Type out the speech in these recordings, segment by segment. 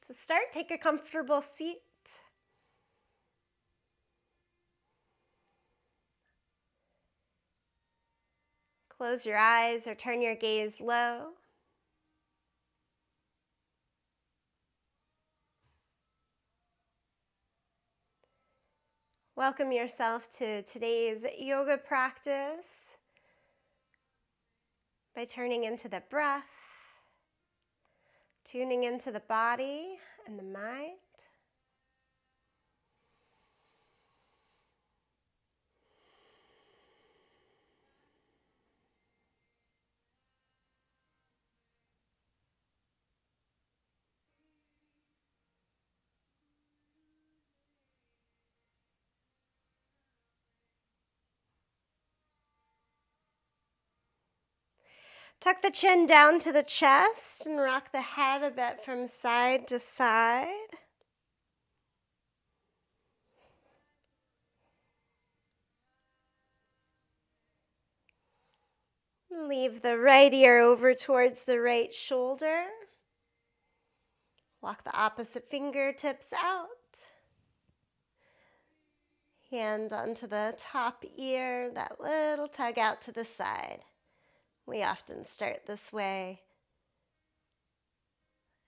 To start, take a comfortable seat. Close your eyes or turn your gaze low. Welcome yourself to today's yoga practice by turning into the breath, tuning into the body and the mind. Tuck the chin down to the chest and rock the head a bit from side to side. Leave the right ear over towards the right shoulder. Walk the opposite fingertips out. Hand onto the top ear, that little tug out to the side. We often start this way.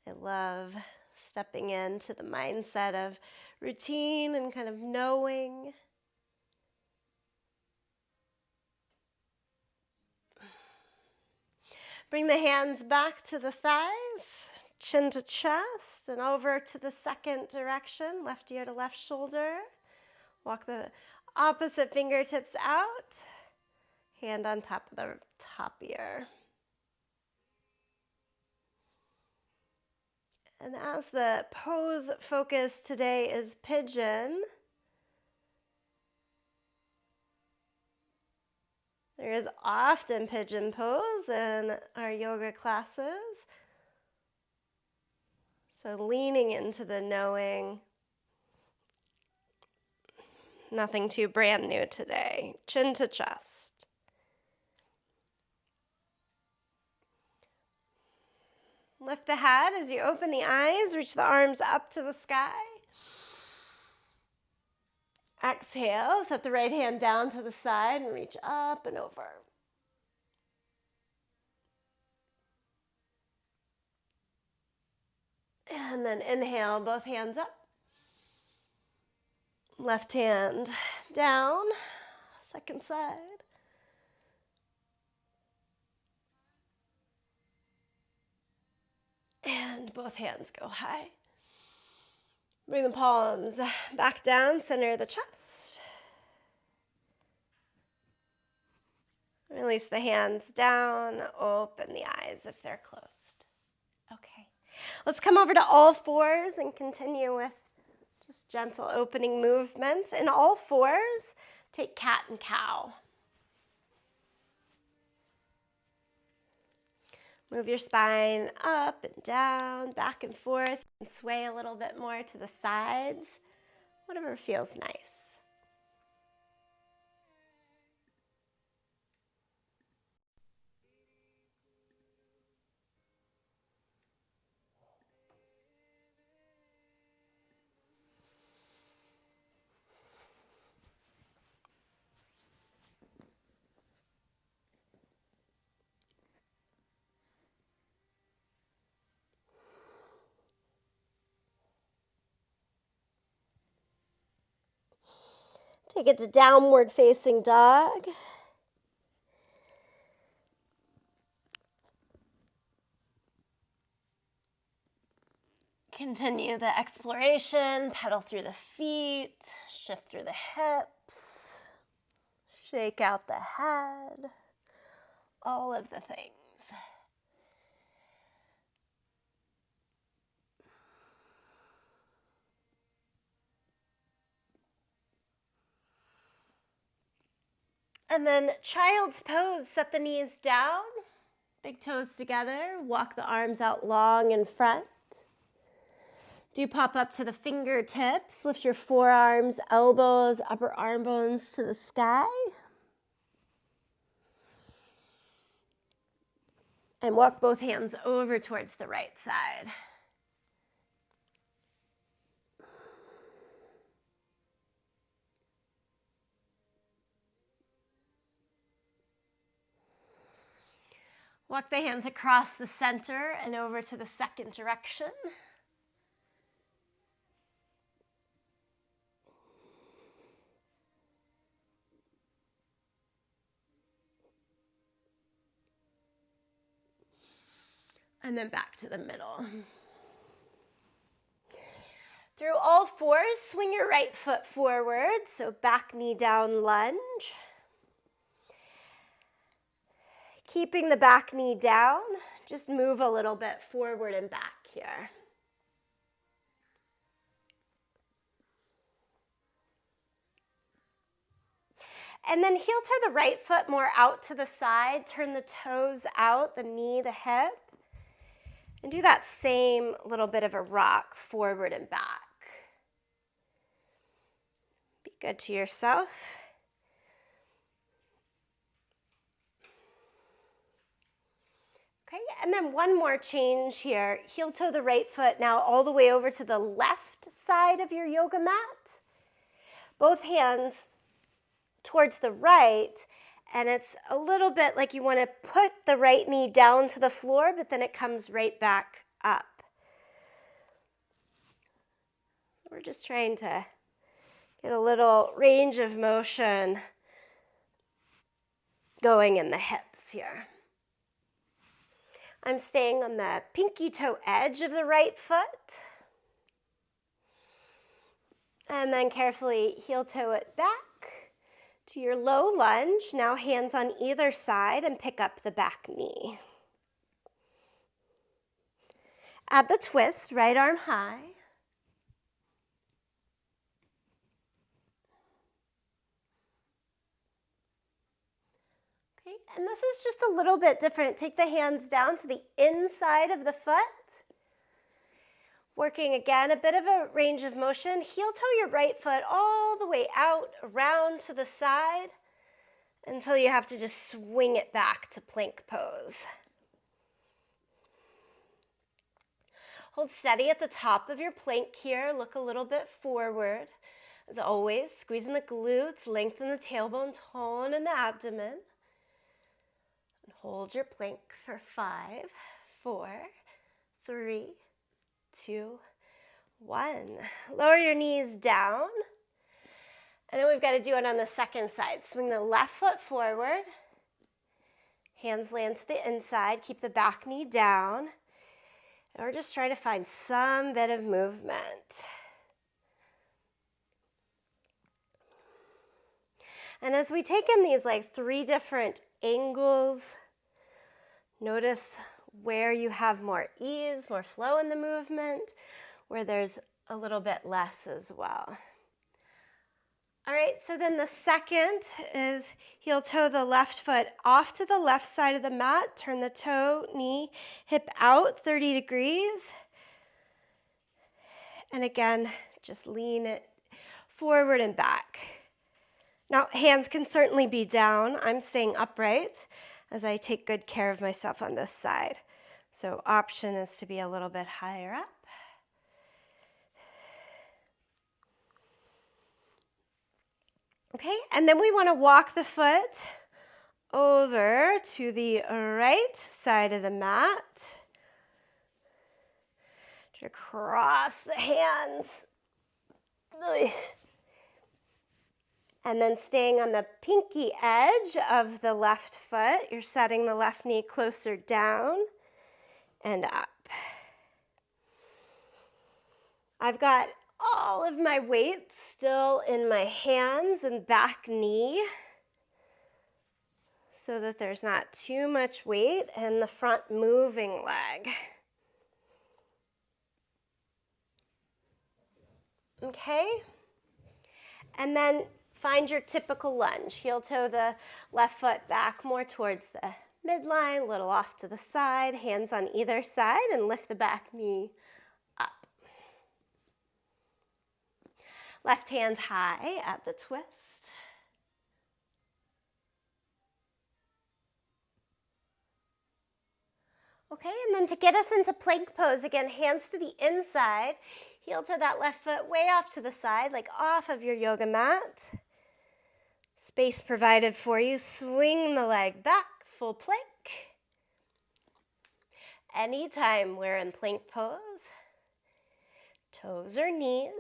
I love stepping into the mindset of routine and kind of knowing. Bring the hands back to the thighs, chin to chest, and over to the second direction, left ear to left shoulder. Walk the opposite fingertips out, hand on top of the top ear. And as the pose focus today is Pigeon, there is often Pigeon pose in our yoga classes. So leaning into the knowing, nothing too brand new today. Chin to chest. Lift the head as you open the eyes, reach the arms up to the sky. Exhale, set the right hand down to the side and reach up and over. And then inhale, both hands up. Left hand down, second side. And both hands go high. Bring the palms back down, center of the chest. Release the hands down, open the eyes if they're closed. Okay, let's come over to all fours and continue with just gentle opening movement. In all fours, take cat and cow. Move your spine up and down, back and forth, and sway a little bit more to the sides, whatever feels nice. Take it to downward facing dog. Continue the exploration, pedal through the feet, shift through the hips, shake out the head, all of the things. And then child's pose, set the knees down, big toes together, walk the arms out long in front. Do pop up to the fingertips, lift your forearms, elbows, upper arm bones to the sky. And walk both hands over towards the right side. Walk the hands across the center and over to the second direction. And then back to the middle. Through all fours, swing your right foot forward, so back knee down lunge. Keeping the back knee down, just move a little bit forward and back here. And then heel toe the right foot more out to the side, turn the toes out, the knee, the hip. And do that same little bit of a rock forward and back. Be good to yourself. Okay, and then one more change here. Heel toe the right foot now all the way over to the left side of your yoga mat. Both hands towards the right, and it's a little bit like you want to put the right knee down to the floor, but then it comes right back up. We're just trying to get a little range of motion going in the hips here. I'm staying on the pinky toe edge of the right foot. And then carefully heel toe it back to your low lunge. Now hands on either side and pick up the back knee. Add the twist, right arm high. Okay, and this is just a little bit different. Take the hands down to the inside of the foot. Working again, a bit of a range of motion. Heel toe your right foot all the way out, around to the side, until you have to just swing it back to plank pose. Hold steady at the top of your plank here. Look a little bit forward. As always, squeezing the glutes, lengthen the tailbone, tone in the abdomen. And hold your plank for 5, 4, 3, 2, 1. Lower your knees down. And then we've got to do it on the second side. Swing the left foot forward. Hands land to the inside. Keep the back knee down. And we're just trying to find some bit of movement. And as we take in these like 3 different angles, notice where you have more ease, more flow in the movement, where there's a little bit less as well. All right, so then the second is heel toe the left foot off to the left side of the mat, turn the toe, knee, hip out 30 degrees. And again, just lean it forward and back. Now, hands can certainly be down. I'm staying upright as I take good care of myself on this side. So option is to be a little bit higher up. Okay, and then we want to walk the foot over to the right side of the mat. To cross the hands. And then staying on the pinky edge of the left foot, you're setting the left knee closer down and up. I've got all of my weight still in my hands and back knee so that there's not too much weight in the front moving leg. Okay? And then find your typical lunge. Heel toe the left foot back more towards the midline, a little off to the side, hands on either side, and lift the back knee up. Left hand high at the twist. Okay, and then to get us into plank pose, again, hands to the inside, heel toe that left foot way off to the side, like off of your yoga mat. Space provided for you. Swing the leg back, full plank. Anytime we're in plank pose, toes or knees.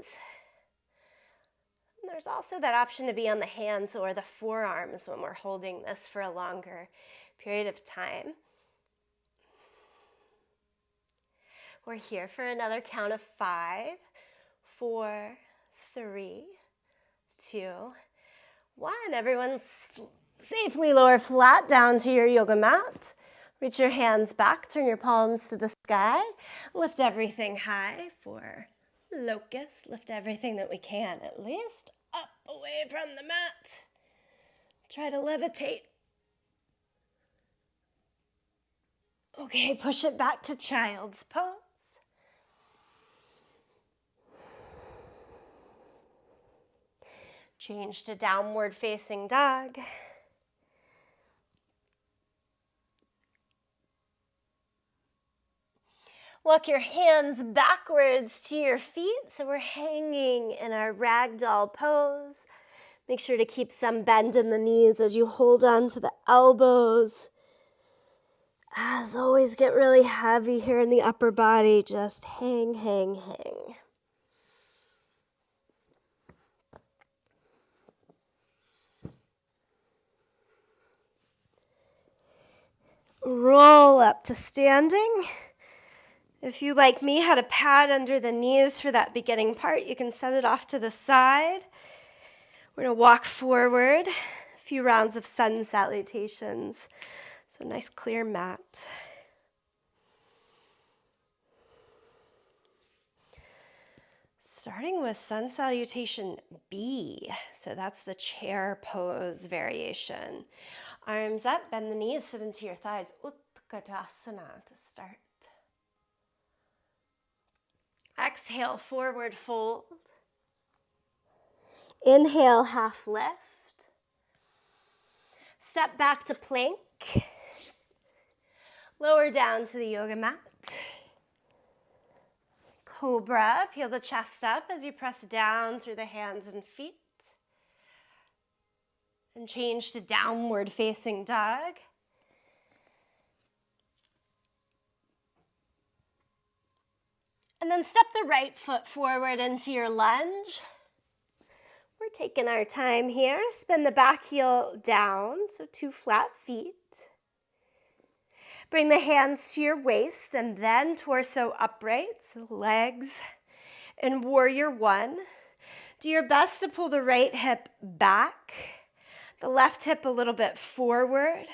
And there's also that option to be on the hands or the forearms when we're holding this for a longer period of time. We're here for another count of 5, 4, 3, 2, 1. Everyone safely lower flat down to your yoga mat. Reach your hands back, turn your palms to the sky. Lift everything high for locust. Lift everything that we can, at least, up away from the mat. Try to levitate. Okay, push it back to child's pose. Change to downward facing dog. Walk your hands backwards to your feet, so we're hanging in our ragdoll pose. Make sure to keep some bend in the knees as you hold on to the elbows. As always, get really heavy here in the upper body. Just hang, hang, hang. Roll up to standing. If you, like me, had a pad under the knees for that beginning part, you can set it off to the side. We're going to walk forward, a few rounds of sun salutations. So nice clear mat. Starting with sun salutation B. So that's the chair pose variation. Arms up, bend the knees, sit into your thighs. Utkatasana to start. Exhale, forward fold. Inhale, half lift. Step back to plank. Lower down to the yoga mat. Cobra, peel the chest up as you press down through the hands and feet. And change to downward facing dog. And then step the right foot forward into your lunge. We're taking our time here. Spin the back heel down, so 2 flat feet. Bring the hands to your waist and then torso upright, so legs in warrior 1. Do your best to pull the right hip back, the left hip a little bit forward,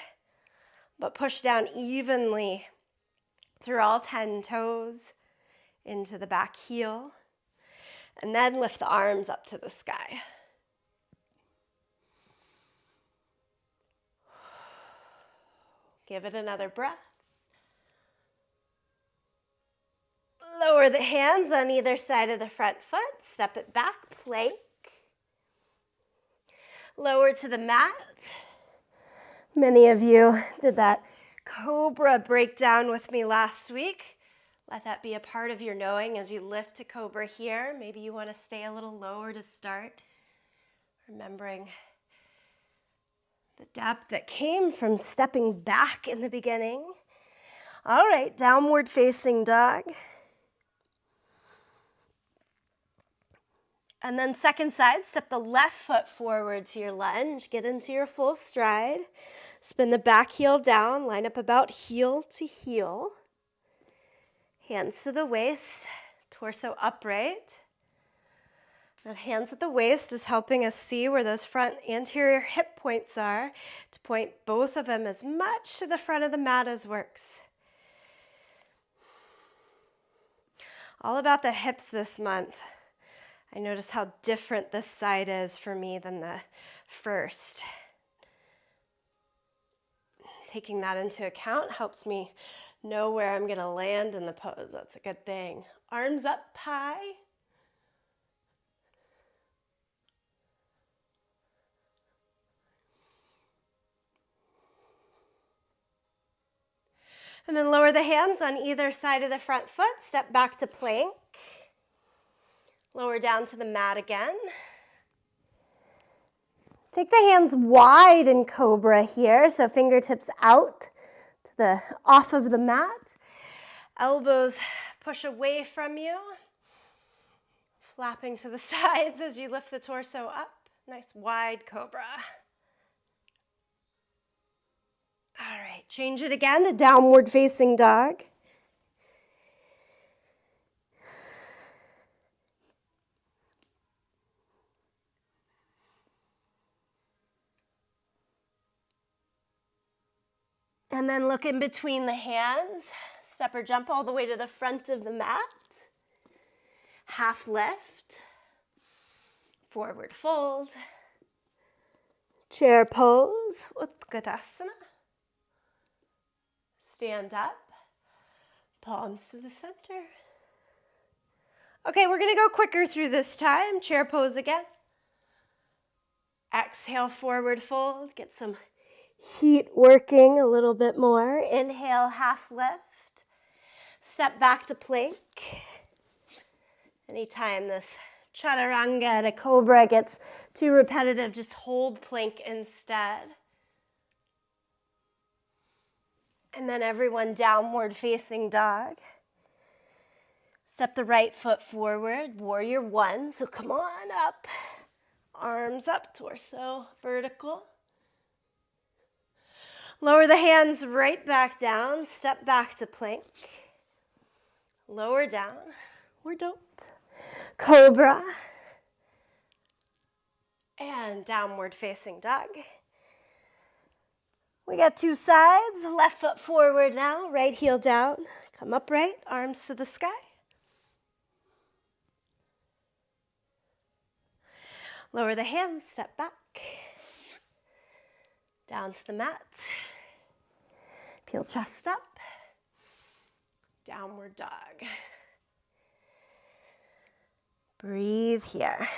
but push down evenly through all 10 toes into the back heel. And then lift the arms up to the sky. Give it another breath. Lower the hands on either side of the front foot. Step it back, plank. Lower to the mat. Many of you did that cobra breakdown with me last week. Let that be a part of your knowing as you lift to cobra here. Maybe you want to stay a little lower to start. Remembering the depth that came from stepping back in the beginning. All right, downward facing dog. And then second side, step the left foot forward to your lunge. Get into your full stride. Spin the back heel down. Line up about heel to heel. Hands to the waist, torso upright. That hands at the waist is helping us see where those front anterior hip points are, to point both of them as much to the front of the mat as works. All about the hips this month. I notice how different this side is for me than the first. Taking that into account helps me know where I'm going to land in the pose. That's a good thing. Arms up high. And then lower the hands on either side of the front foot. Step back to plank. Lower down to the mat again. Take the hands wide in cobra here, so fingertips out to the off of the mat. Elbows push away from you, flapping to the sides as you lift the torso up. Nice wide cobra. All right, change it again to downward facing dog. And then look in between the hands. Step or jump all the way to the front of the mat. Half lift. Forward fold. Chair pose, Utkatasana. Stand up. Palms to the center. Okay, we're going to go quicker through this time. Chair pose again. Exhale, forward fold. Get some heat working a little bit more. Inhale, half lift. Step back to plank. Anytime this chaturanga to cobra gets too repetitive, just hold plank instead. And then everyone downward facing dog. Step the right foot forward, warrior one. So come on up. Arms up, torso vertical. Lower the hands right back down. Step back to plank. Lower down or don't. Cobra. And downward facing dog. We got two sides. Left foot forward now. Right heel down. Come upright. Arms to the sky. Lower the hands. Step back. Down to the mat. Peel chest up. Downward dog. Breathe here.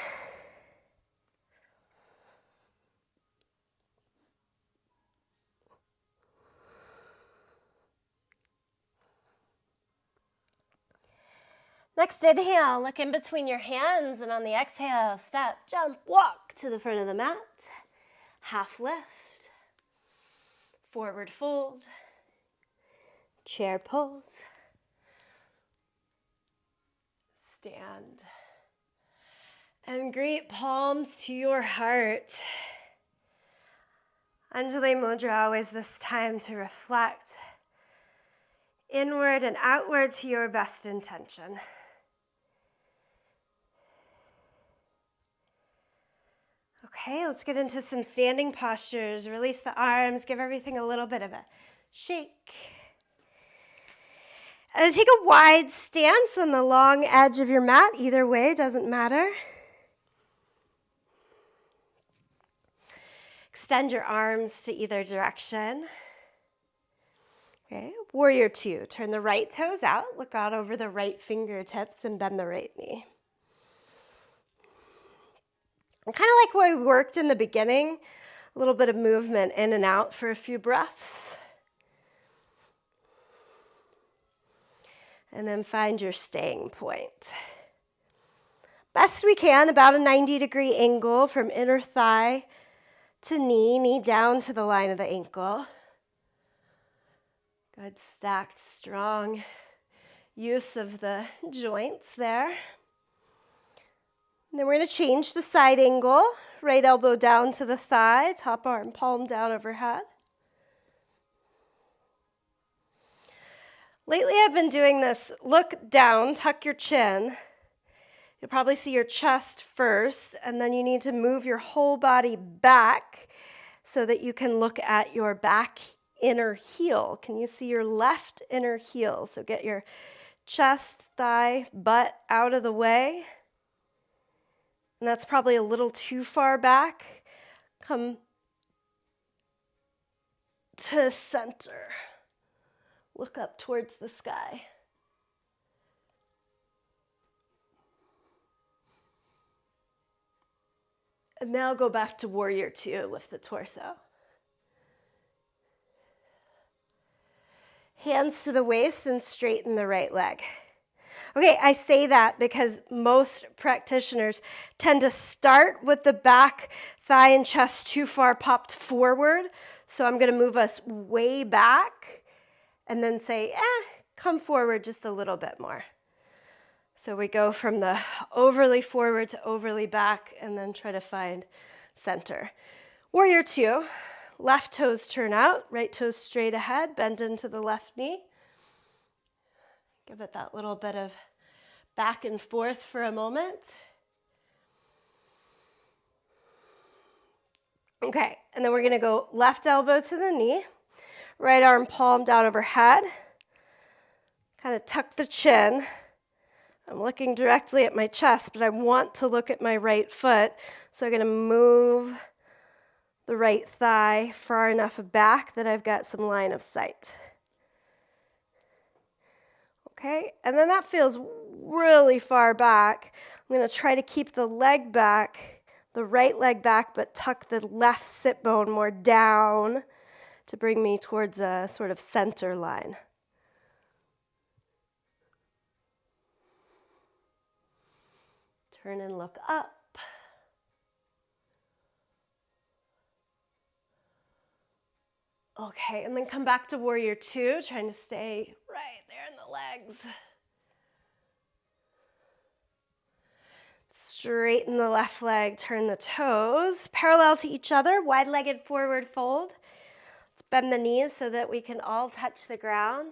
Next inhale, look in between your hands, and on the exhale, step, jump, walk to the front of the mat. Half lift. Forward fold. Chair pose. Stand. And greet palms to your heart. Anjali Mudra, always this time to reflect inward and outward to your best intention. Okay, let's get into some standing postures. Release the arms, give everything a little bit of a shake. And take a wide stance on the long edge of your mat. Either way, doesn't matter. Extend your arms to either direction. Okay, warrior two. Turn the right toes out. Look out over the right fingertips and bend the right knee. And kind of like what we worked in the beginning, a little bit of movement in and out for a few breaths. And then find your staying point. Best we can, about a 90-degree angle from inner thigh to knee down to the line of the ankle. Good stacked, strong use of the joints there. And then we're going to change the side angle. Right elbow down to the thigh, top arm palm down overhead. Lately I've been doing this, look down, tuck your chin. You'll probably see your chest first, and then you need to move your whole body back so that you can look at your back inner heel. Can you see your left inner heel? So get your chest, thigh, butt out of the way. And that's probably a little too far back. Come to center. Look up towards the sky. And now go back to warrior two. Lift the torso. Hands to the waist and straighten the right leg. Okay, I say that because most practitioners tend to start with the back thigh and chest too far popped forward. So I'm going to move us way back and then say, come forward just a little bit more. So we go from the overly forward to overly back and then try to find center. Warrior two, left toes turn out, right toes straight ahead, bend into the left knee. Give it that little bit of back and forth for a moment. Okay, and then we're gonna go left elbow to the knee, right arm palm down overhead, kind of tuck the chin. I'm looking directly at my chest, but I want to look at my right foot, so I'm gonna move the right thigh far enough back that I've got some line of sight. Okay, and then that feels really far back. I'm gonna try to keep the leg back, the right leg back, but tuck the left sit bone more down to bring me towards a sort of center line. Turn and look up. Okay, and then come back to warrior two, trying to stay right there in the legs. Straighten the left leg, turn the toes, parallel to each other, wide-legged forward fold. Let's bend the knees so that we can all touch the ground.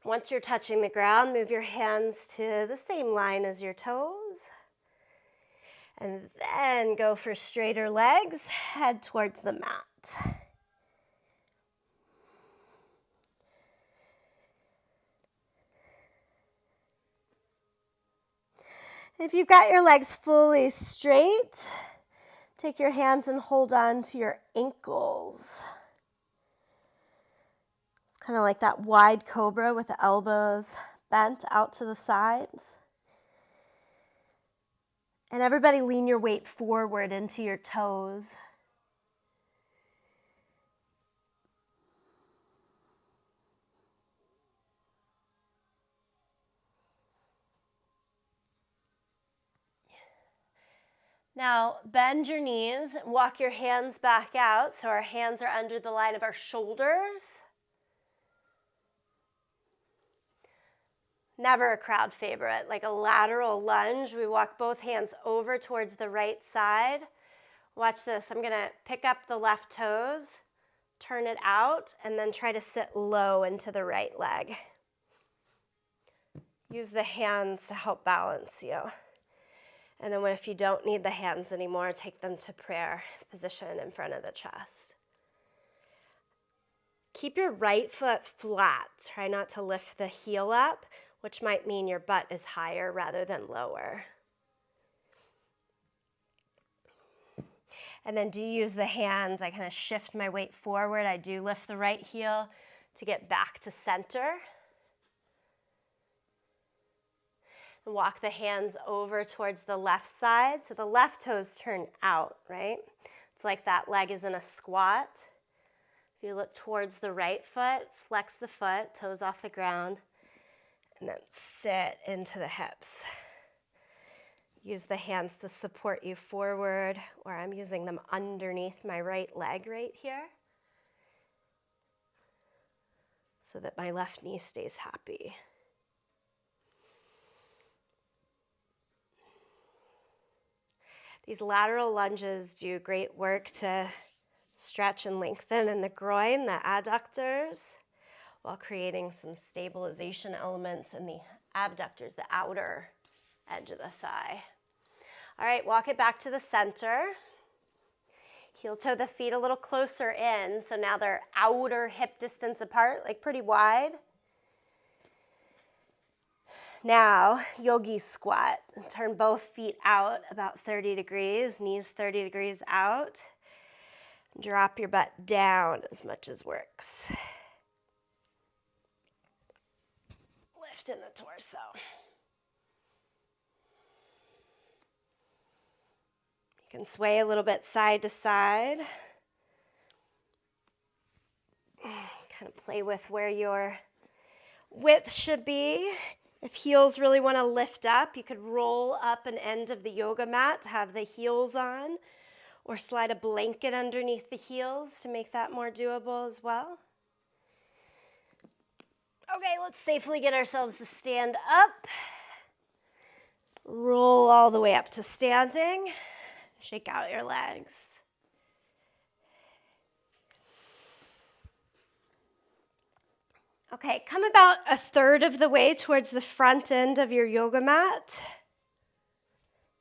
Once you're touching the ground, move your hands to the same line as your toes. And then go for straighter legs, head towards the mat. If you've got your legs fully straight, take your hands and hold on to your ankles. It's kind of like that wide cobra with the elbows bent out to the sides. And everybody lean your weight forward into your toes. Now, bend your knees, walk your hands back out so our hands are under the line of our shoulders. Never a crowd favorite, like a lateral lunge. We walk both hands over towards the right side. Watch this. I'm going to pick up the left toes, turn it out, and then try to sit low into the right leg. Use the hands to help balance you. And then if you don't need the hands anymore, take them to prayer position in front of the chest. Keep your right foot flat. Try not to lift the heel up, which might mean your butt is higher rather than lower. And then do use the hands. I kind of shift my weight forward. I do lift the right heel to get back to center. And walk the hands over towards the left side. So the left toes turn out, right? It's like that leg is in a squat. If you look towards the right foot, flex the foot, toes off the ground, and then sit into the hips. Use the hands to support you forward, or I'm using them underneath my right leg right here so that my left knee stays happy. These lateral lunges do great work to stretch and lengthen in the groin, the adductors, while creating some stabilization elements in the abductors, the outer edge of the thigh. All right, walk it back to the center. Heel toe the feet a little closer in, so now they're outer hip distance apart, like pretty wide. Now, yogi squat. Turn both feet out about 30 degrees, knees 30 degrees out. Drop your butt down as much as works. Lift in the torso. You can sway a little bit side to side. Kind of play with where your width should be. If heels really want to lift up, you could roll up an end of the yoga mat to have the heels on, or slide a blanket underneath the heels to make that more doable as well. Okay, let's safely get ourselves to stand up. Roll all the way up to standing. Shake out your legs. Okay, come about a third of the way towards the front end of your yoga mat.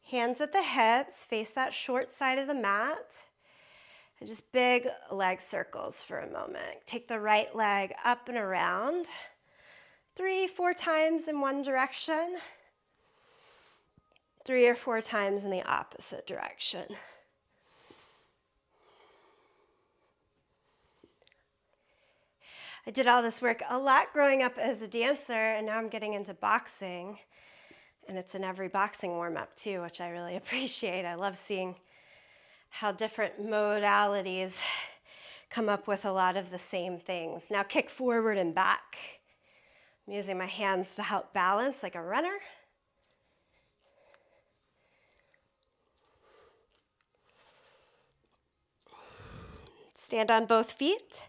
Hands at the hips, face that short side of the mat. And just big leg circles for a moment. Take the right leg up and around. 3-4 times in one direction. 3 or 4 times in the opposite direction. I did all this work a lot growing up as a dancer, and now I'm getting into boxing. And it's in every boxing warm-up too, which I really appreciate. I love seeing how different modalities come up with a lot of the same things. Now kick forward and back. I'm using my hands to help balance like a runner. Stand on both feet.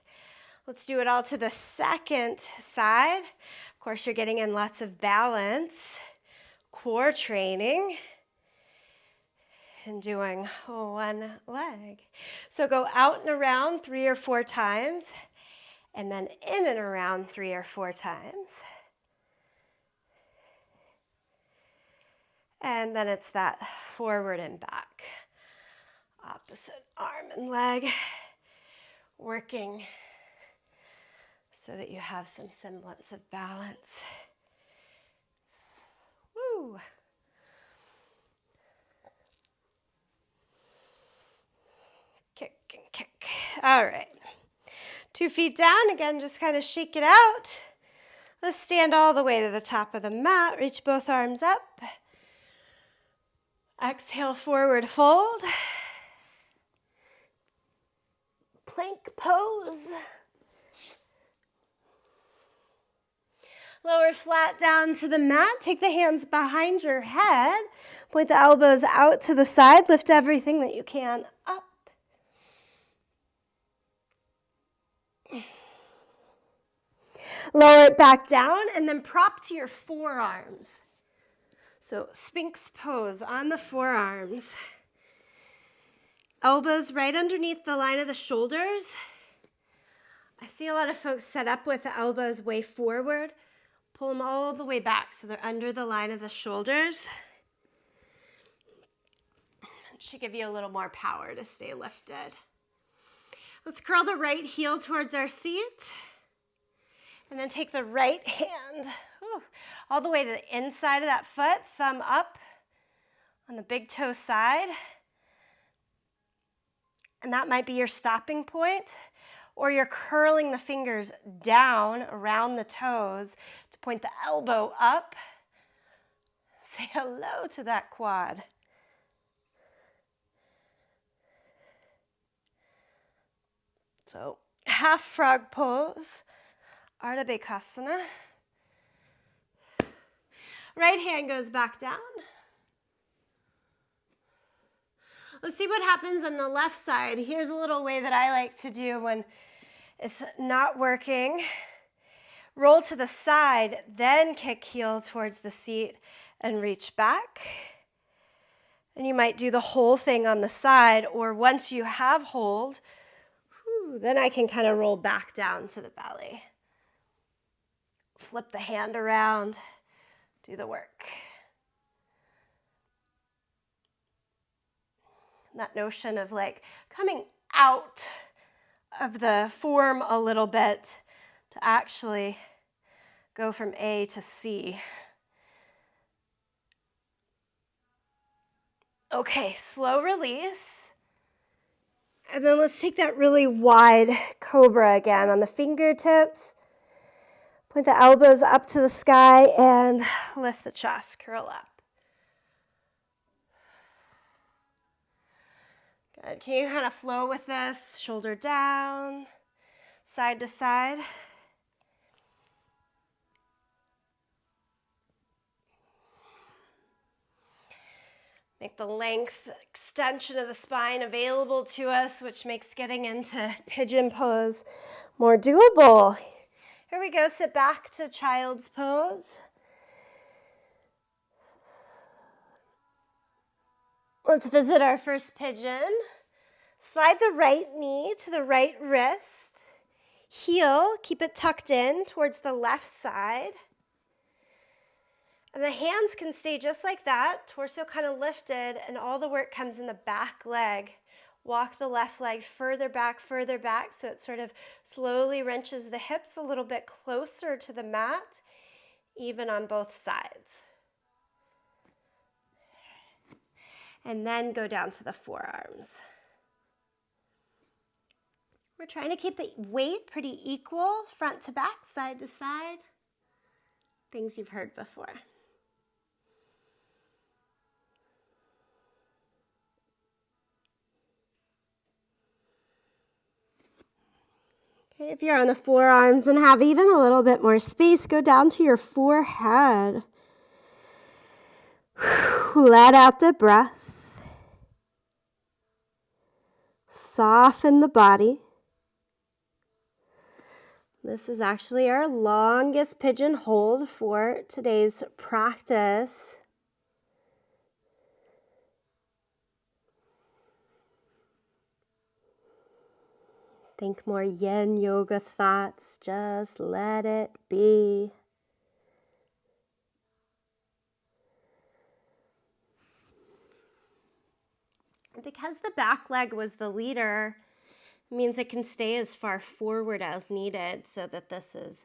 Let's do it all to the second side. Of course, you're getting in lots of balance, core training, and doing one leg. So go out and around 3 or 4 times, and then in and around 3 or 4 times. And then it's that forward and back. Opposite arm and leg, working so that you have some semblance of balance. Woo! Kick and kick. All right. 2 feet down. Again, just kind of shake it out. Let's stand all the way to the top of the mat. Reach both arms up. Exhale, forward fold. Plank pose. Lower flat down to the mat. Take the hands behind your head. Point the elbows out to the side. Lift everything that you can up. Lower it back down and then prop to your forearms. So Sphinx pose on the forearms. Elbows right underneath the line of the shoulders. I see a lot of folks set up with the elbows way forward. Pull them all the way back so they're under the line of the shoulders. It should give you a little more power to stay lifted. Let's curl the right heel towards our seat. And then take the right hand all the way to the inside of that foot, thumb up on the big toe side. And that might be your stopping point. Or you're curling the fingers down around the toes to point the elbow up. Say hello to that quad. So half frog pose, Ardha Bhekasana. Right hand goes back down. Let's see what happens on the left side. Here's a little way that I like to do when it's not working. Roll to the side, then kick heel towards the seat and reach back. And you might do the whole thing on the side, or once you have hold, then I can kind of roll back down to the belly. Flip the hand around, do the work. That notion of like coming out of the form a little bit to actually go from A to C. Okay, slow release. And then let's take that really wide cobra again on the fingertips. Point the elbows up to the sky and lift the chest, curl up. Good. Can you kind of flow with this? Shoulder down, side to side. Make the length, extension of the spine available to us, which makes getting into pigeon pose more doable. Here we go, sit back to child's pose. Let's visit our first pigeon. Slide the right knee to the right wrist. Heel, keep it tucked in towards the left side. And the hands can stay just like that, torso kind of lifted, and all the work comes in the back leg. Walk the left leg further back, so it sort of slowly wrenches the hips a little bit closer to the mat, even on both sides. And then go down to the forearms. We're trying to keep the weight pretty equal, front to back, side to side. Things you've heard before. Okay, if you're on the forearms and have even a little bit more space, go down to your forehead. Let out the breath. Soften the body. This is actually our longest pigeon hold for today's practice. Think more yin yoga thoughts. Just let it be. Because the back leg was the leader, it means it can stay as far forward as needed so that this is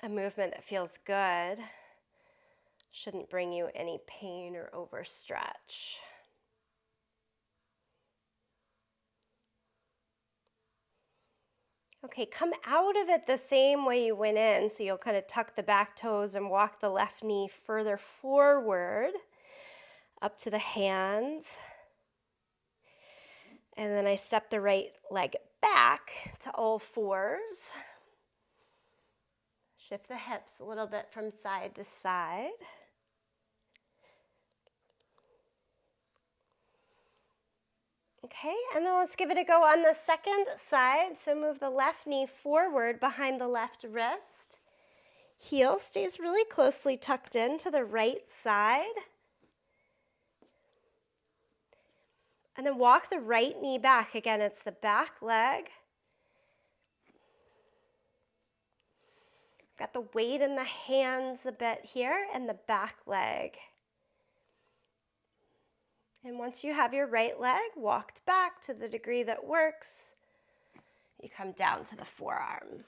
a movement that feels good. Shouldn't bring you any pain or overstretch. Okay, come out of it the same way you went in. So you'll kind of tuck the back toes and walk the left knee further forward up to the hands. And then I step the right leg back to all fours. Shift the hips a little bit from side to side. Okay, and then let's give it a go on the second side. So move the left knee forward behind the left wrist. Heel stays really closely tucked in to the right side. And then walk the right knee back. Again, it's the back leg. Got the weight in the hands a bit here and the back leg. And once you have your right leg walked back to the degree that works, you come down to the forearms.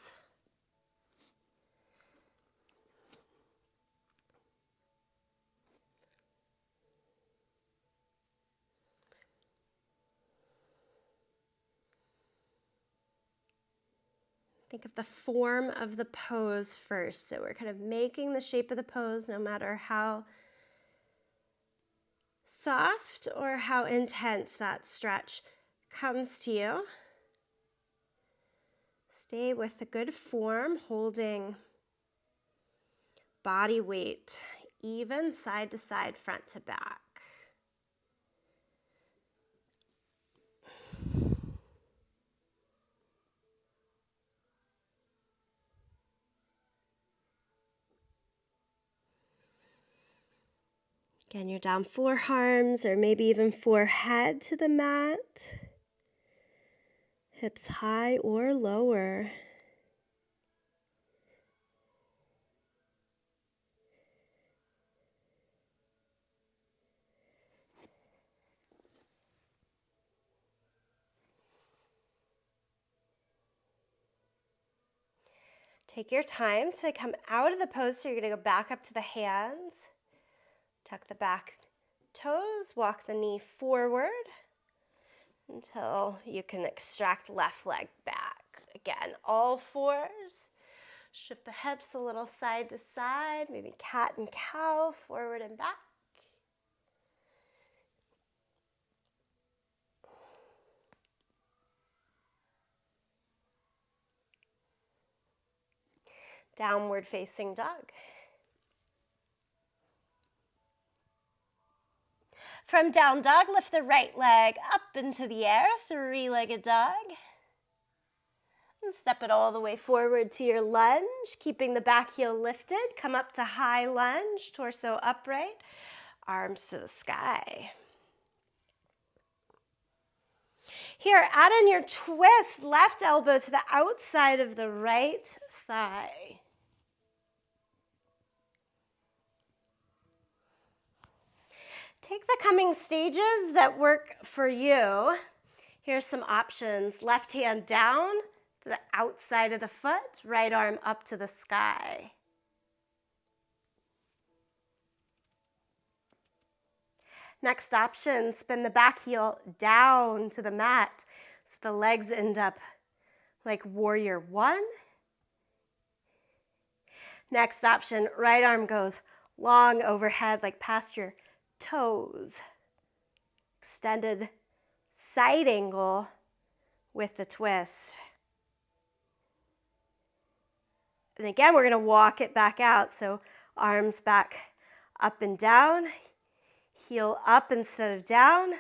Think of the form of the pose first. So we're kind of making the shape of the pose no matter how soft or how intense that stretch comes to you. Stay with the good form, holding body weight even, side to side, front to back. Again, you're down forearms or maybe even forehead to the mat. Hips high or lower. Take your time to come out of the pose. So you're going to go back up to the hands. Tuck the back toes, walk the knee forward until you can extract left leg back. Again, all fours. Shift the hips a little side to side, maybe cat and cow, forward and back. Downward facing dog. From down dog, lift the right leg up into the air, three-legged dog. And step it all the way forward to your lunge, keeping the back heel lifted. Come up to high lunge, torso upright, arms to the sky. Here, add in your twist, left elbow to the outside of the right thigh. Take the coming stages that work for you. Here's some options. Left hand down to the outside of the foot, right arm up to the sky. Next option, spin the back heel down to the mat so the legs end up like warrior one. Next option, right arm goes long overhead like past your toes. Extended side angle with the twist. And again, we're going to walk it back out. So arms back up and down, heel up instead of down,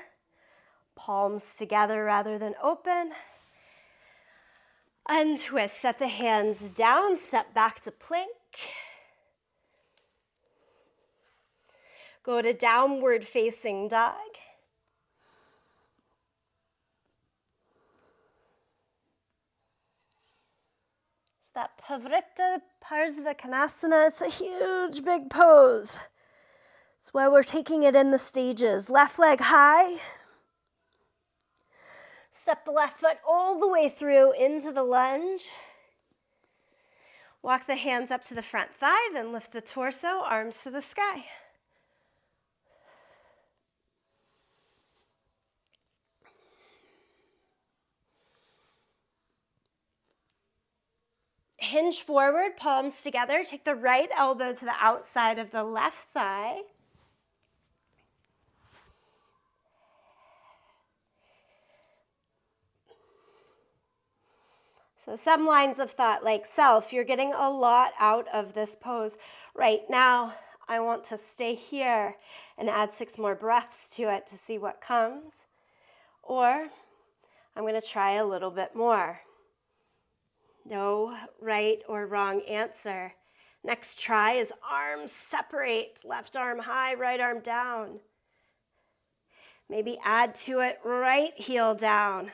palms together rather than open. Untwist, set the hands down, step back to plank. Go to downward facing dog. It's that Pavrita Parsvakonasana. It's a huge, big pose. That's why we're taking it in the stages. Left leg high. Step the left foot all the way through into the lunge. Walk the hands up to the front thigh, then lift the torso, arms to the sky. Hinge forward, palms together. Take the right elbow to the outside of the left thigh. So some lines of thought like self, you're getting a lot out of this pose. Right now, I want to stay here and add 6 more breaths to it to see what comes. Or I'm going to try a little bit more. No right or wrong answer. Next try is arms separate, left arm high, right arm down. Maybe add to it right heel down.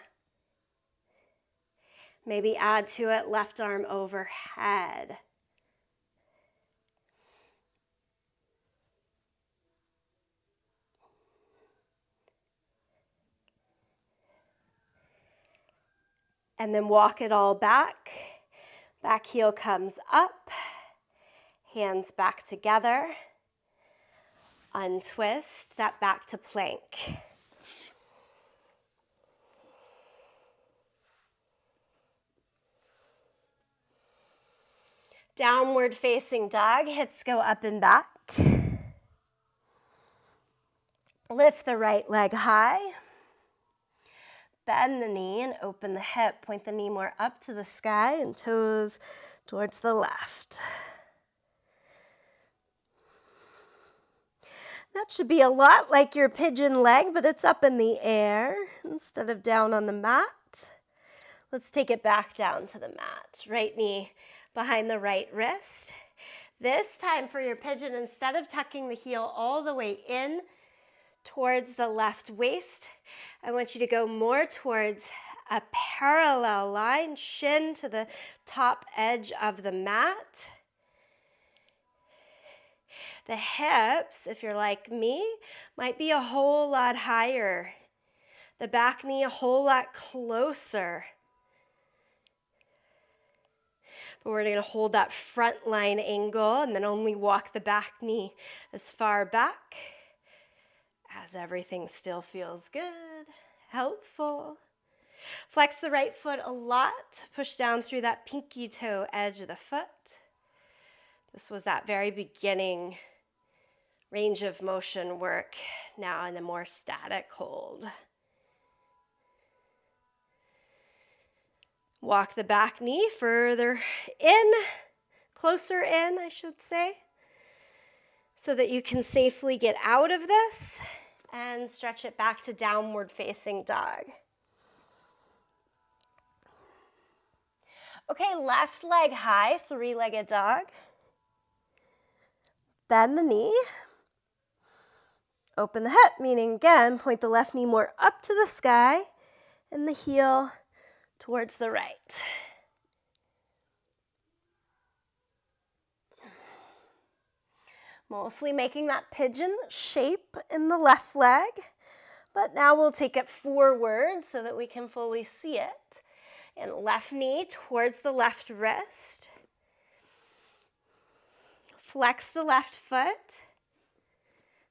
Maybe add to it left arm overhead. And then walk it all back. Back heel comes up. Hands back together. Untwist, step back to plank. Downward facing dog, hips go up and back. Lift the right leg high. Bend the knee and open the hip. Point the knee more up to the sky and toes towards the left. That should be a lot like your pigeon leg, but it's up in the air instead of down on the mat. Let's take it back down to the mat. Right knee behind the right wrist. This time for your pigeon, instead of tucking the heel all the way in towards the left waist, I want you to go more towards a parallel line, shin to the top edge of the mat. The hips, if you're like me, might be a whole lot higher. The back knee a whole lot closer. But we're going to hold that front line angle and then only walk the back knee as far back as everything still feels good, helpful. Flex the right foot a lot. Push down through that pinky toe edge of the foot. This was that very beginning range of motion work, now in a more static hold. Walk the back knee further in, closer in, I should say, so that you can safely get out of this and stretch it back to downward facing dog. Okay, left leg high, three-legged dog. Bend the knee. Open the hip, meaning again, point the left knee more up to the sky and the heel towards the right. Mostly making that pigeon shape in the left leg, but now we'll take it forward so that we can fully see it. And left knee towards the left wrist. Flex the left foot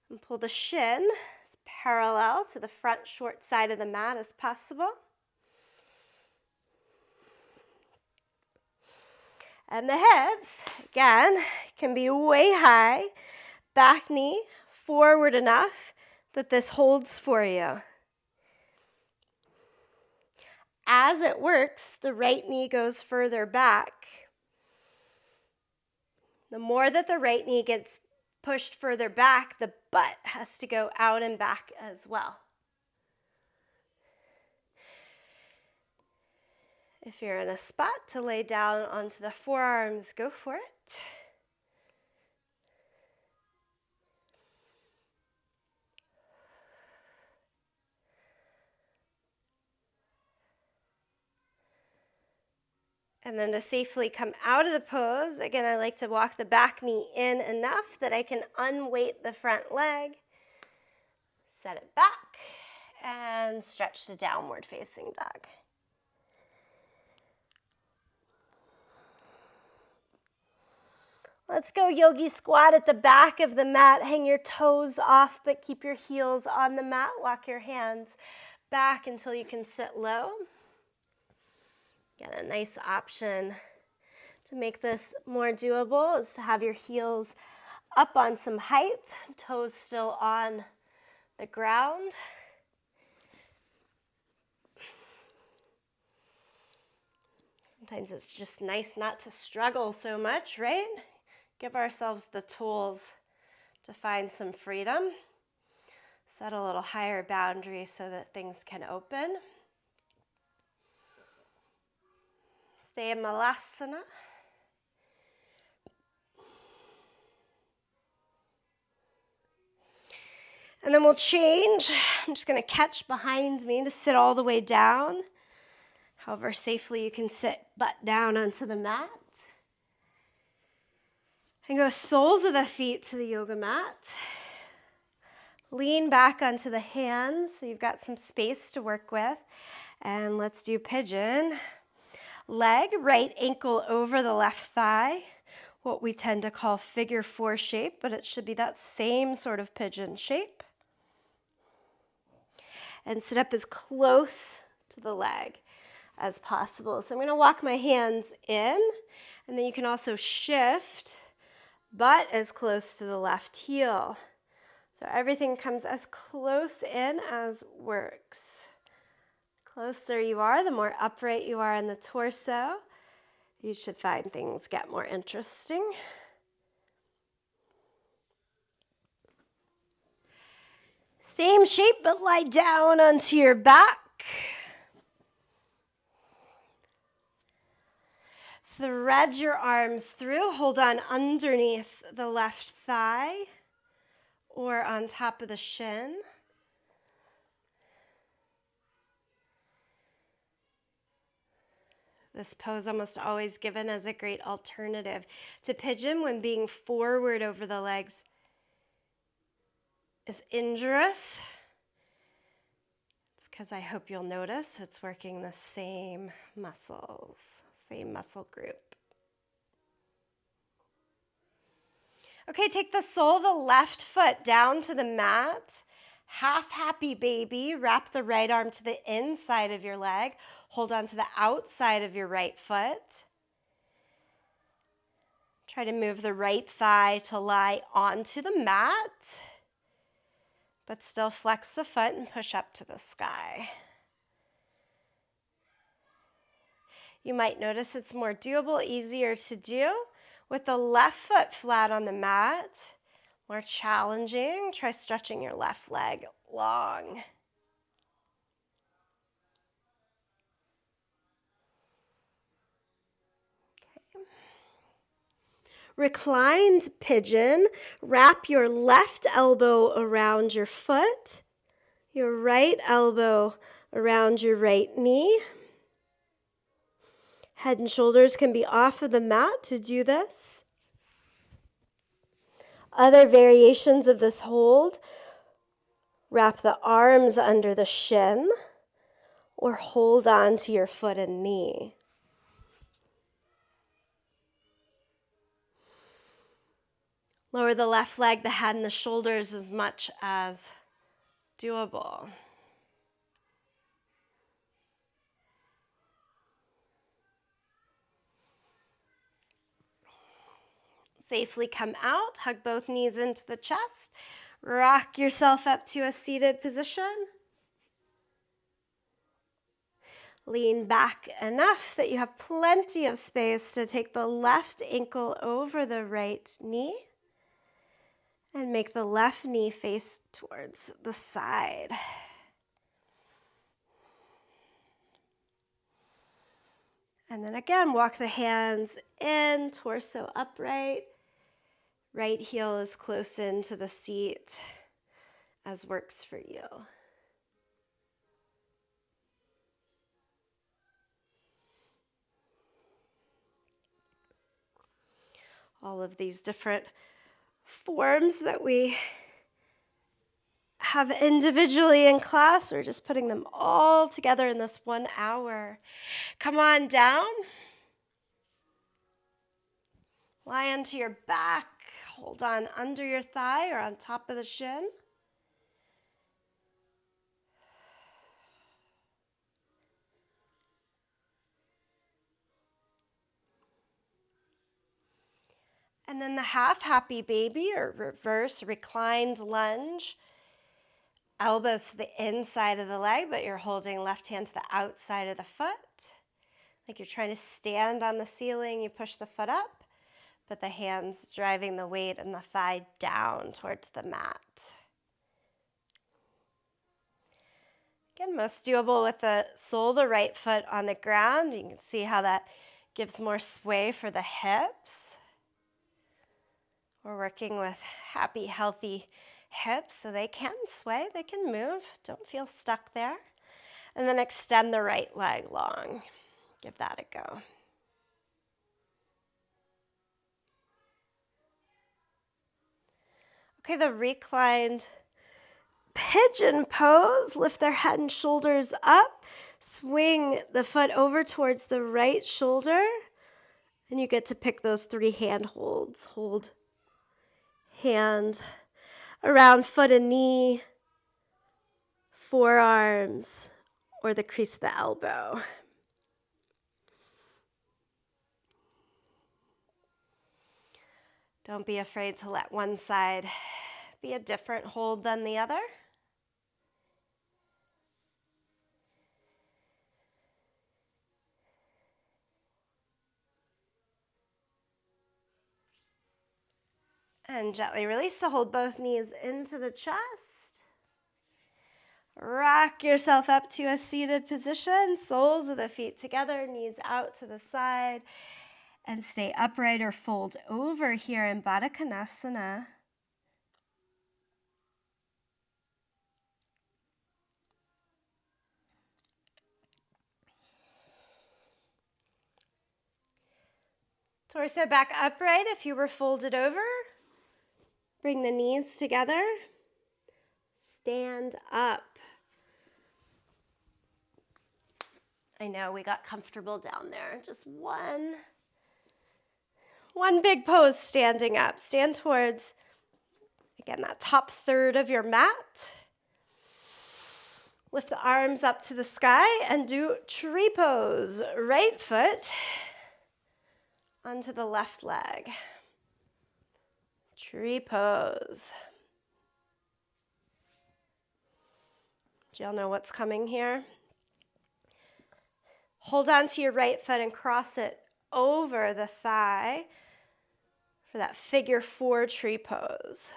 and pull the shin as parallel to the front short side of the mat as possible. And the hips, again, can be way high. Back knee forward enough that this holds for you. As it works, the right knee goes further back. The more that the right knee gets pushed further back, the butt has to go out and back as well. If you're in a spot to lay down onto the forearms, go for it. And then to safely come out of the pose, again, I like to walk the back knee in enough that I can unweight the front leg. Set it back and stretch to downward facing dog. Let's go yogi squat at the back of the mat. Hang your toes off, but keep your heels on the mat. Walk your hands back until you can sit low. Get a nice option to make this more doable is to have your heels up on some height, toes still on the ground. Sometimes it's just nice not to struggle so much, right? Give ourselves the tools to find some freedom. Set a little higher boundary so that things can open. Stay in Malasana. And then we'll change. I'm just going to catch behind me to sit all the way down. However safely you can sit butt down onto the mat. And go soles of the feet to the yoga mat. Lean back onto the hands so you've got some space to work with. And let's do pigeon. Leg, right ankle over the left thigh, what we tend to call figure four shape, but it should be that same sort of pigeon shape. And sit up as close to the leg as possible. So I'm going to walk my hands in, and then you can also shift butt as close to the left heel. So everything comes as close in as works. Closer you are, the more upright you are in the torso, you should find things get more interesting. Same shape, but lie down onto your back. Thread your arms through, hold on underneath the left thigh or on top of the shin. This pose almost always given as a great alternative to pigeon when being forward over the legs is injurious. It's because I hope you'll notice it's working the same muscles, same muscle group. Okay, take the sole of the left foot down to the mat. Half happy baby, wrap the right arm to the inside of your leg. Hold on to the outside of your right foot. Try to move the right thigh to lie onto the mat, but still flex the foot and push up to the sky. You might notice it's more doable, easier to do with the left foot flat on the mat. More challenging, try stretching your left leg long. Reclined pigeon. Wrap your left elbow around your foot, your right elbow around your right knee. Head and shoulders can be off of the mat to do this. Other variations of this hold, wrap the arms under the shin or hold on to your foot and knee. Lower the left leg, the head, and the shoulders as much as doable. Safely come out, hug both knees into the chest, rock yourself up to a seated position. Lean back enough that you have plenty of space to take the left ankle over the right knee and make the left knee face towards the side. And then again, walk the hands in, torso upright. Right heel is close into the seat as works for you. All of these different forms that we have individually in class, we're just putting them all together in this 1 hour. Come on down. Lie onto your back. Hold on under your thigh or on top of the shin. And then the half happy baby or reverse reclined lunge. Elbows to the inside of the leg, but you're holding left hand to the outside of the foot. Like you're trying to stand on the ceiling, you push the foot up, but the hands driving the weight and the thigh down towards the mat. Again, most doable with the sole of the right foot on the ground. You can see how that gives more sway for the hips. We're working with happy, healthy hips so they can sway, they can move. Don't feel stuck there. And then extend the right leg long. Give that a go. Okay, the reclined pigeon pose. Lift their head and shoulders up. Swing the foot over towards the right shoulder. And you get to pick those 3 hand holds. Hold hand around foot and knee, forearms, or the crease of the elbow. Don't be afraid to let one side be a different hold than the other. And gently release to hold both knees into the chest. Rock yourself up to a seated position, soles of the feet together, knees out to the side, and stay upright or fold over here in Baddha Konasana. Torso back upright if you were folded over. Bring the knees together. Stand up. I know we got comfortable down there. Just one big pose standing up. Stand towards, again, that top third of your mat. Lift the arms up to the sky and do tree pose. Right foot onto the left leg. Tree pose. Do y'all know what's coming here? Hold on to your right foot and cross it over the thigh for that figure 4 tree pose.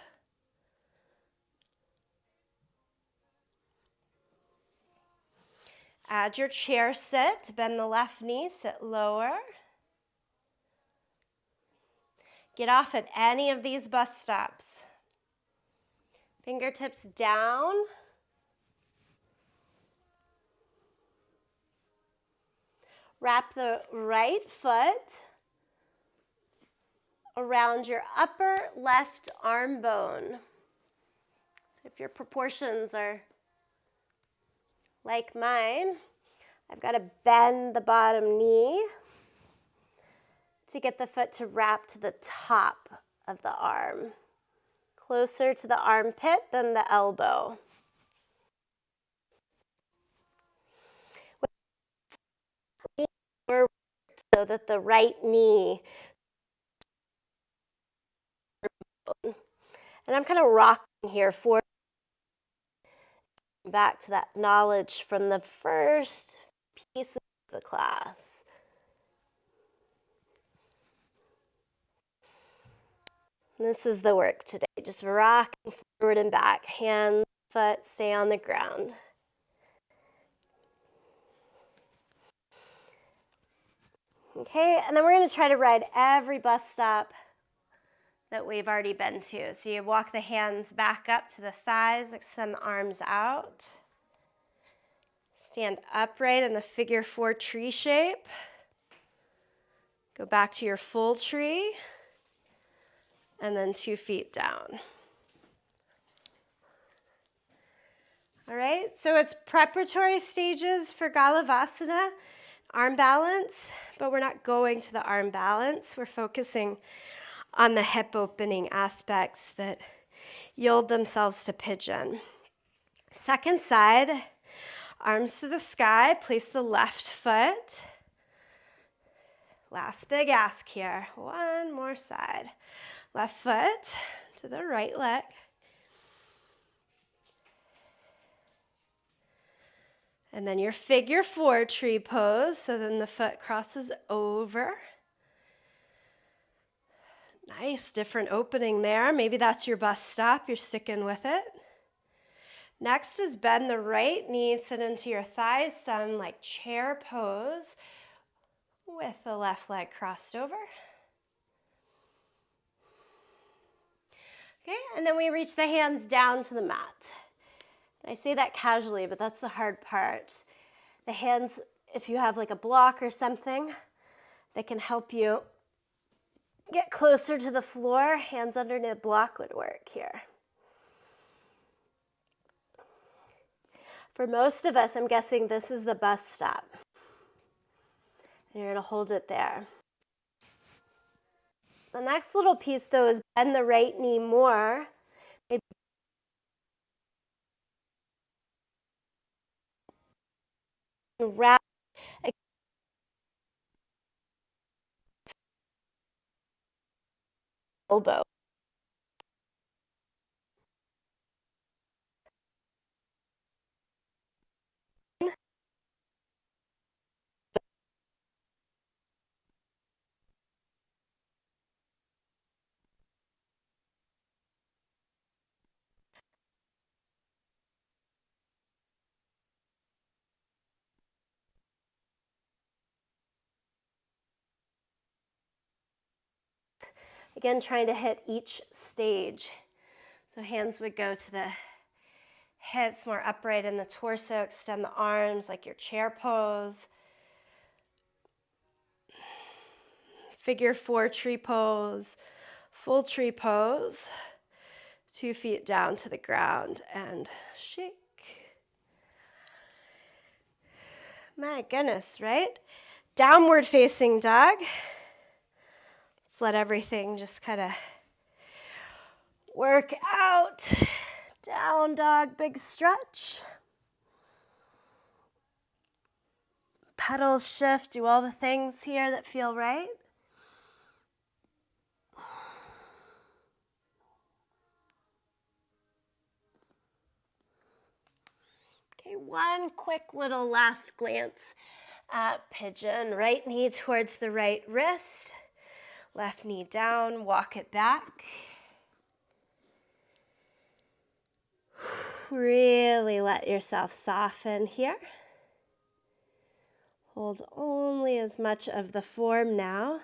Add your chair sit, bend the left knee, sit lower. Get off at any of these bus stops. Fingertips down. Wrap the right foot around your upper left arm bone. So if your proportions are like mine, I've got to bend the bottom knee to get the foot to wrap to the top of the arm, closer to the armpit than the elbow. Forward so that the right knee, and I'm kind of rocking here forward, back to that knowledge from the first piece of the class. This is the work today, just rocking forward and back, hands, foot, stay on the ground. Okay, and then we're going to try to ride every bus stop that we've already been to. So you walk the hands back up to the thighs, extend the arms out. Stand upright in the figure 4 tree shape. Go back to your full tree, and then 2 feet down. All right, so it's preparatory stages for Galavasana, arm balance, but we're not going to the arm balance. We're focusing on the hip opening aspects that yield themselves to pigeon. Second side, arms to the sky, place the left foot. Last big ask here. One more side. Left foot to the right leg. And then your figure 4 tree pose, so then the foot crosses over. Nice, different opening there. Maybe that's your bus stop, you're sticking with it. Next is bend the right knee, sit into your thighs, some like chair pose with the left leg crossed over. Okay, and then we reach the hands down to the mat. I say that casually, but that's the hard part. The hands, if you have like a block or something, they can help you get closer to the floor. Hands underneath the block would work here. For most of us, I'm guessing this is the bus stop. And you're going to hold it there. The next little piece, though, is bend the right knee more. Maybe wrap elbow. Again, trying to hit each stage. So hands would go to the hips, more upright in the torso, extend the arms like your chair pose. Figure 4 tree pose, full tree pose. 2 feet down to the ground and shake. My goodness, right? Downward facing dog. Let's let everything just kind of work out. Down dog, big stretch. Pedals shift, do all the things here that feel right. Okay, one quick little last glance at pigeon. Right knee towards the right wrist. Left knee down, walk it back. Really let yourself soften here. Hold only as much of the form now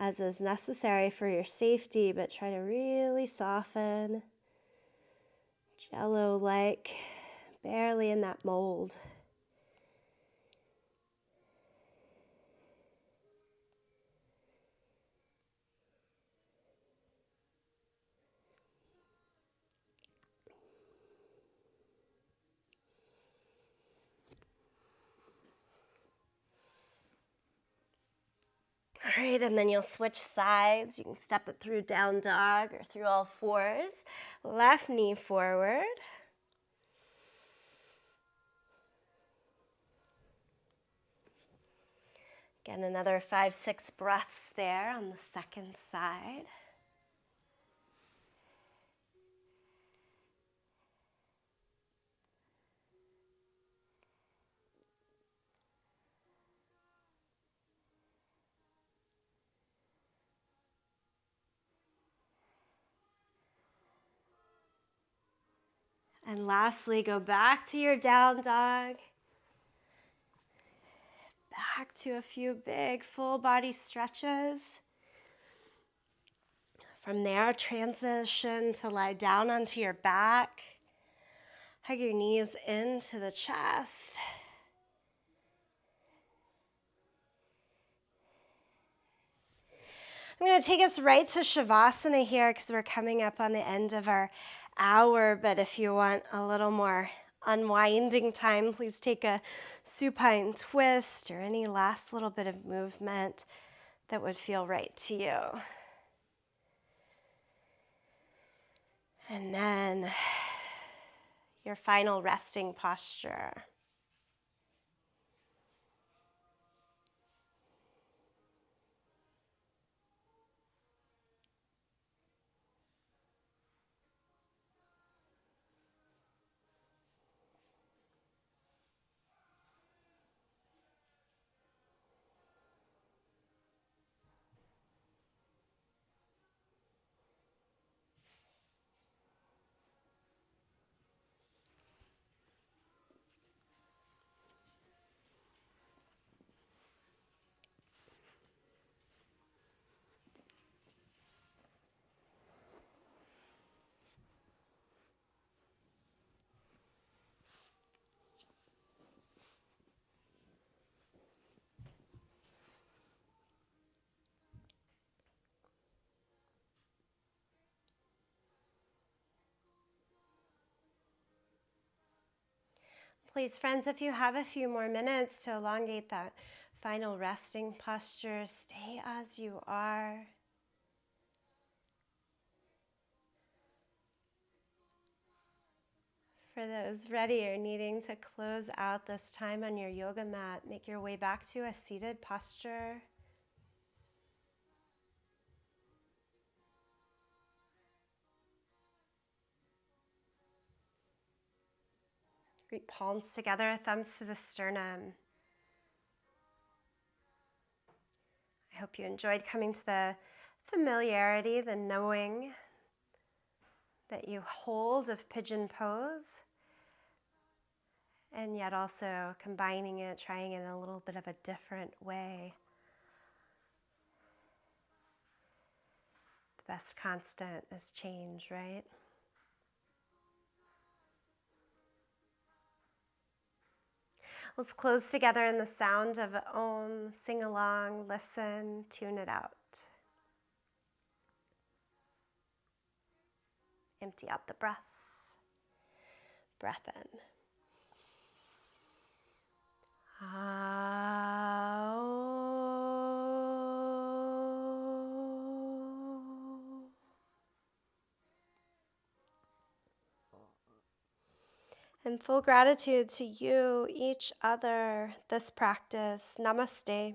as is necessary for your safety, but try to really soften, jello-like, barely in that mold. All right, and then you'll switch sides. You can step it through down dog or through all fours. Left knee forward. Again, another 5-6 breaths there on the second side. And lastly, go back to your down dog. Back to a few big full body stretches. From there, transition to lie down onto your back. Hug your knees into the chest. I'm going to take us right to Shavasana here because we're coming up on the end of our hour, but if you want a little more unwinding time, please take a supine twist or any last little bit of movement that would feel right to you. And then your final resting posture. Please, friends, if you have a few more minutes to elongate that final resting posture, stay as you are. For those ready or needing to close out this time on your yoga mat, make your way back to a seated posture. Great, palms together, thumbs to the sternum. I hope you enjoyed coming to the familiarity, the knowing that you hold of pigeon pose, and yet also combining it, trying it in a little bit of a different way. The best constant is change, right? Let's close together in the sound of Om, sing along, listen, tune it out. Empty out the breath. Breath in. And full gratitude to you, each other, this practice. Namaste.